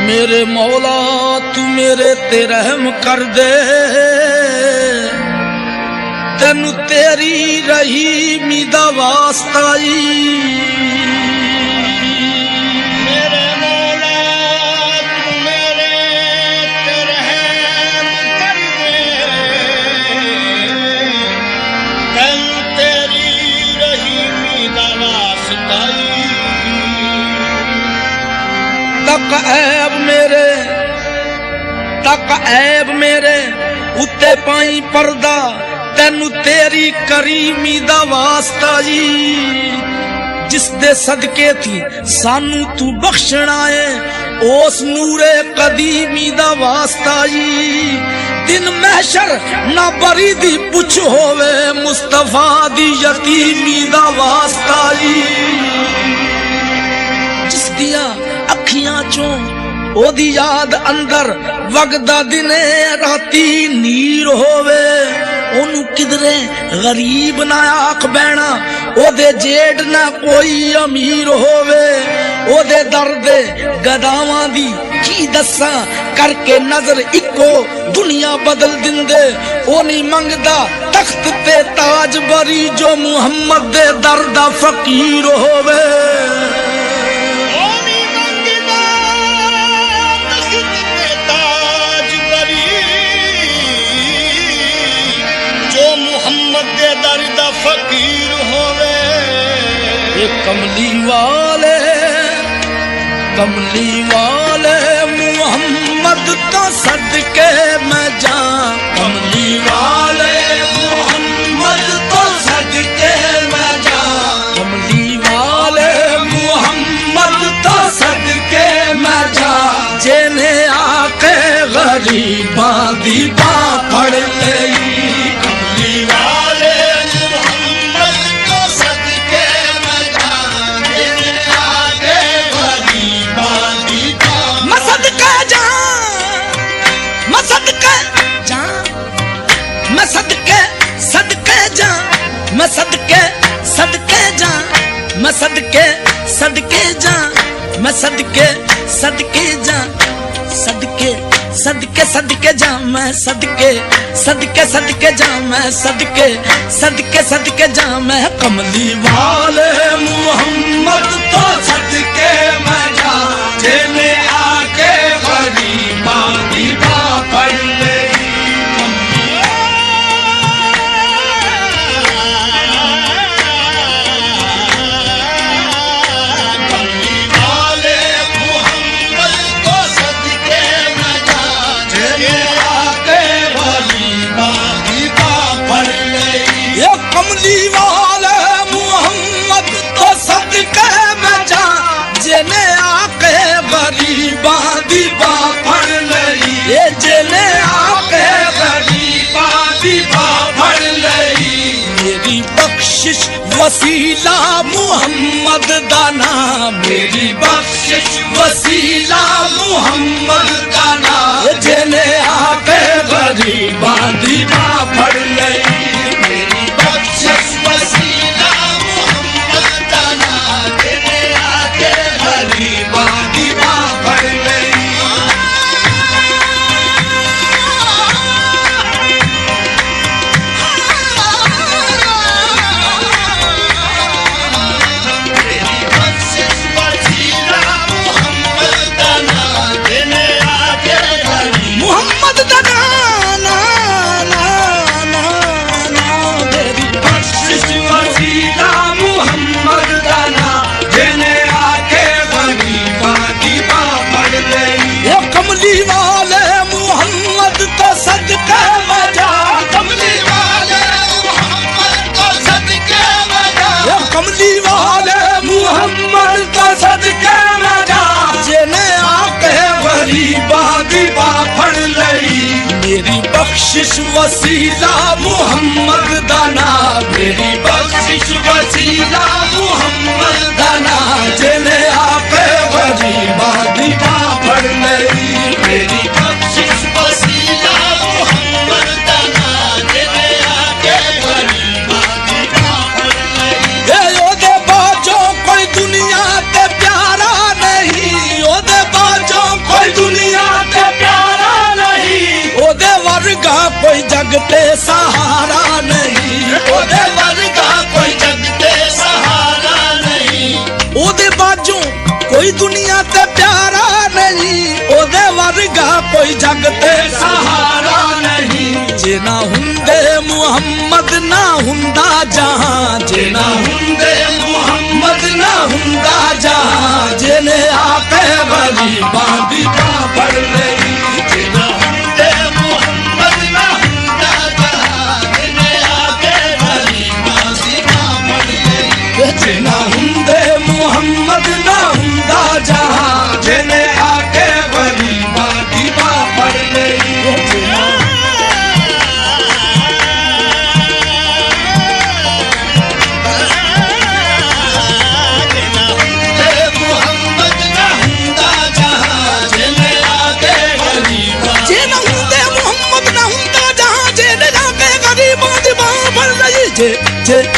میرے مولا تو میرے تے رحم کر دے، تینو تیری رحیمی دا واسطہ میرے مولا تو میرے تے رحم کر دے، تینو تیری رحیمی دا واسطہ تک عیب میرے اتے پائی پردہ، تینو تیری کریمی دا واسطہ جس دے صدقے تھی سانو تو بخشنا ہے، اس نور قدیمی دا واسطہ دن محشر نہ بری دی پچھ ہووے، مصطفیٰ دی یتیمی دا واسطہ جس دیا اکھیاں چوں او دی یاد اندر وگدا دنے راتی نیر ہووے، اونوں کدرے غریب نہ آکھ بینا، او دے جیڑ نہ کوئی امیر ہووے، او دے درد گداواں دی کی دساں کر کے نظر اکو دنیا بدل دندے، او نہیں منگدا تخت تے تاج بری جو محمد دے درد فقیر ہووے۔ فقیر ہووے کملی والے محمد تو صدقے میں جاں، کملی والے محمد تو صدقے میں جاں، کملی والے محمد تو صدقے میں جاں، جنہیں آ کے غریباں دی باں پڑ لئی، کملی والے صدقے جاں میں صدقے جاں میں کملی والے محمد تو صدقے میں جاں، جنہیں آ کے غریباں دی باں پڑ لے۔ کملی والے محمد تو صدقے میں جاں، جنہیں آ کے غریباں دی باں پڑ لئی، جنہیں آ کے غریباں دی باں پڑ لئی، میری بخشش وسیلہ محمد دا نام، میری بخشش وسیلہ محمد دا نام، جنہیں آ کے غریباں دی باں پڑ لئی، میری بخشش وسیلہ محمد دا نام، میری بخشش وسیلہ محمد دا نام، جنہیں آپ غریباں دی باں پڑ لئی، میری بخشش وسیلہ محمد دا نام، جنہیں آپ غریباں دی باں پڑ لئی۔ اے او دے باجوں کوئی دنیا تے پیارا نہیں، او دے باجوں کوئی जग ते सहारा नहीं, ओदे वर्गा कोई जग ते सहारा नहीं, ओदे बाजू कोई दुनिया ते प्यारा नहीं, ओदे वर्गा कोई जग ते सहारा नहीं। जे ना हुंदे मुहम्मद ना हुंदा जहां, जे ना हुंदे मुहम्मद ना हुंदा जहां, जेने आके गरीबां दी बांह फड़ लई, जे ना हुंदे मुहम्मद ना हुंदा जहां, जिने आके गरीबां दी बांह फड़ लई, जे ना हुंदे मुहम्मद ना हुंदा जहां, जेने आके गरीबां दी बांह फड़ लई, जे ना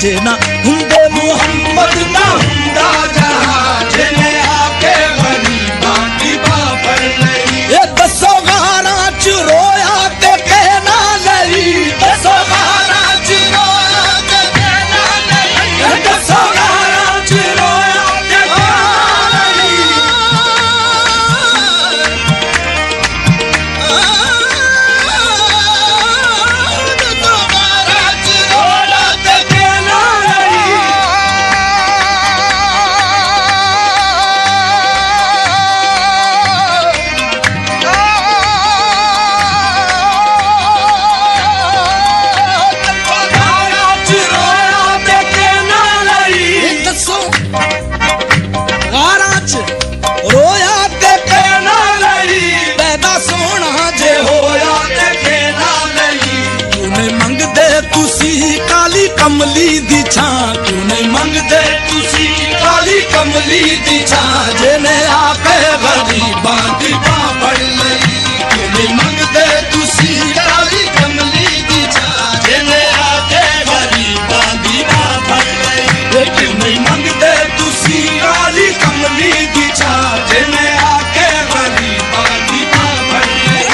जे ना हुंदे मुहम्मद ना हुंदा जहां, जेने आके गरीबां दी बांह फड़ लई। ये दसो गारां च रोया ते कहना लई, दसो गारां च रोया ते कहना लई, दसो गारां च रोया ते कहना लई, कमली दी छां, क्यों नहीं मंगदे तुसी काली कमली दी छां, जेने आके गरीबां दी बांह फड़ लई, क्यों नहीं मंगदे तुसी काली कमली दी छां, जेने आके गरीबां दी बांह फड़ लई, क्यों नहीं मंगदे तुसी काली कमली दी छां, जेने आके गरीबां दी बांह फड़ लई।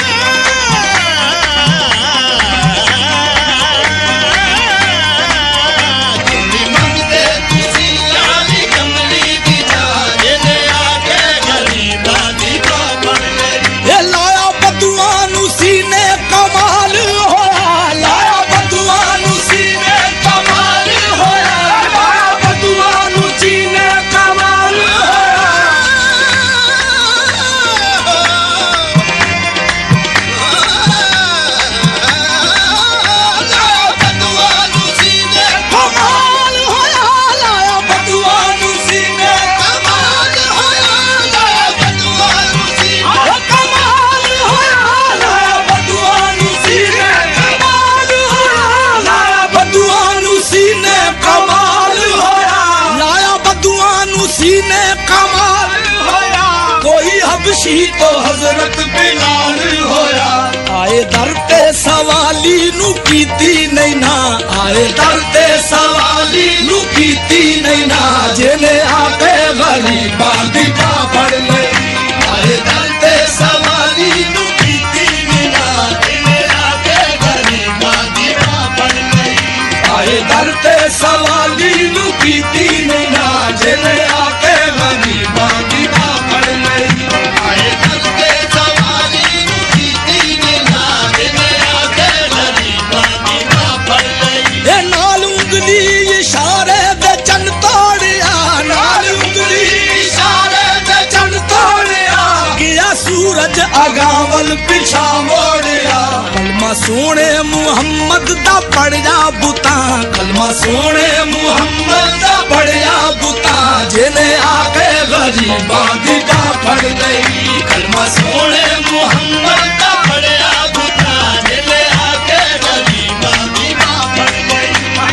तो हजरत बिलाल होया, आए दर ते सवाली नू कीती नहीं ना, आए दर ते सवाली नू कीती नहीं ना, जेने आके गरीबां दी बांह फड़ लई, आए दर ते सवाली नू कीती नहीं ना, जेने आके गरीबां दी बांह फड़ लई, आए दर ते सवाली नू कीती नहीं ना, जेने आके गरीबां दी बांह फड़ लई, आए दर ते सवाली नू कीती नहीं ना, जेने आके गरीबां दी बांह फड़ लई। ए नाल उंगली इशारे दे चन तोड़िया, नाल उंगली इशारे दे चन तोड़िया, गया सूरज अगावल पिछा मोड़िया, कलमा सोने मुहम्मद दा पढ़िया बुता, कलमा सोने मुहम्मद दा पढ़िया बुता, जेने आके गरीबां दी बांह फड़ लई, कलमा सोने मुहम्मद दा पढ़िया बुता, जेने आके गरीबां दी बांह फड़ लई,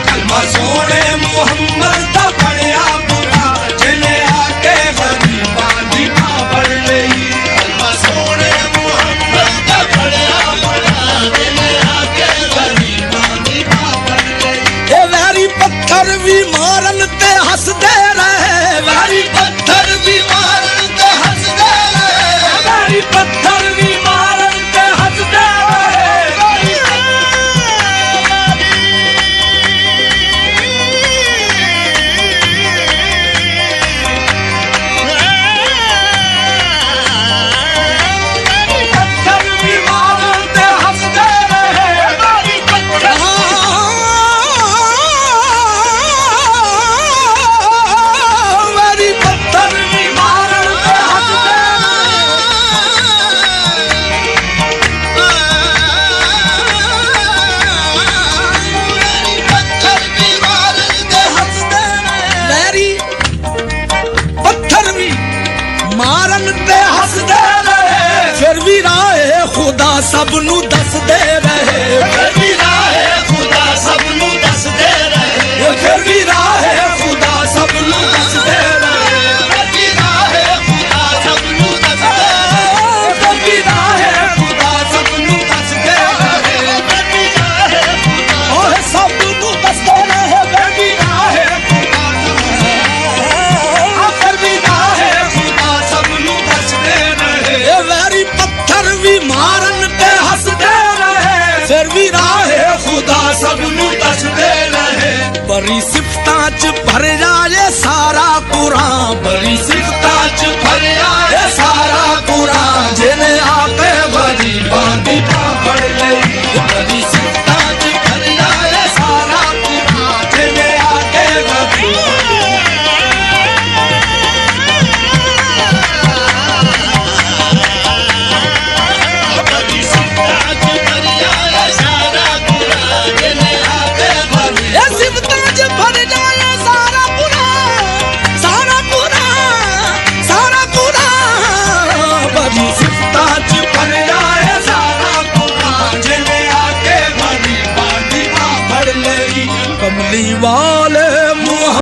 कलमा सोने मुहम्मद दा पढ़िया बुता, जेने आके गरीबां दी बांह फड़ लई, कलमा सोने मुहम्मद दा पढ़िया बुता, जेने आके गरीबां दी बांह फड़ लई। ए वैरी पत्थर भी मारन ते हसदे रहे, वैरी पत्थर भी मारन ते हसदे रहे, वैरी पत्थर ਮਾਰਨ ਤੇ ਹੱਸਦੇ ਰਹੇ ਫਿਰ ਵੀ ਰਾਹੇ ਖੁਦਾ ਸਭ ਨੂੰ ਦੱਸਦੇ ਰਹੇ ਫਿਰ ਵੀ ਰਾਹੇ ਖੁਦਾ ਸਭ ਨੂੰ ਦੱਸਦੇ ਰਹੇ ਫਿਰ ਵੀ ਰਾਹੇ ਖੁਦਾ ਸਭ ਨੂੰ ਦੱਸਦੇ ਰਹੇ ਫਿਰ ਵੀ ਰਾਹੇ ਖੁਦਾ ਸਭ ਨੂੰ ਦੱਸਦੇ ਰਹੇ ਫਿਰ ਵੀ ਰਾਹੇ ਖੁਦਾ ਸਭ ਨੂੰ ਦੱਸਦੇ ਰਹੇ ਫਿਰ ਵੀ ਰਾਹੇ ਖੁਦਾ ਓਏ ਸਭ ਨੂੰ ਦੱਸਦੇ ਰਹੇ ਫਿਰ ਵੀ ਰਾਹੇ ਖੁਦਾ ਫਿਰ ਵੀ ਰਾਹੇ ਖੁਦਾ ਸਭ ਨੂੰ ਦੱਸਦੇ ਰਹੇ ਇਹ ਵੈਰੀ ਪੱਥਰ ਵੀ ਮਾਰਨ ਤੇ ਹੱਸਦੇ ਰਹੇ ਫਿਰ ਵੀ ਰਾਹੇ ਖੁਦਾ ਸਭ ਨੂੰ ਦੱਸਦੇ ਰਹੇ ਬੜੀ ਸਿਫਤਾਂ ਚ ਭਰਿਆ ਇਹ ਸਾਰਾ ਕੁਰਾਨ ਬੜੀ ਸਿਫਤਾਂ ਚ ਭਰਿਆ ਇਹ ਸਾਰਾ ਕੁਰਾਨ ਜਿਹਨੇ ਆ ਕੇ ਗਰੀਬਾਂ ਦੀ ਬਾਂਹ ਫੜ ਲਈ ਬੜੀ ਸਿਫਤਾਂ ਚ ਭਰਿਆ ਇਹ ਸਾਰਾ ਕੁਰਾਨ ਜਿਹਨੇ ਆ ਕੇ ਬੜੀ ਸਿਫਤਾਂ ਚ ਭਰਿਆ ਇਹ ਸਾਰਾ ਕੁਰਾਨ ਜਿਹਨੇ ਆ ਕੇ ਭਰੀ ਇਹ ਸਿਫਤਾਂ ਚ ਭਰਿਆ ਇਹ ਸਾਰਾ ਕੁਰਾਨ ਸਾਰਾ ਕੁਰਾਨ ਸਾਰਾ ਕੁਰਾਨ ਬੜੀ ਸਿਫਤਾਂ ਚ ਭਰਿਆ ਇਹ ਸਾਰਾ ਕੁਰਾਨ ਜਿਹਨੇ ਆ ਕੇ ਗਰੀਬਾਂ ਦੀ ਬਾਂਹ ਫੜ ਲਈ ਕਮਲੀ ਵਾਲੇ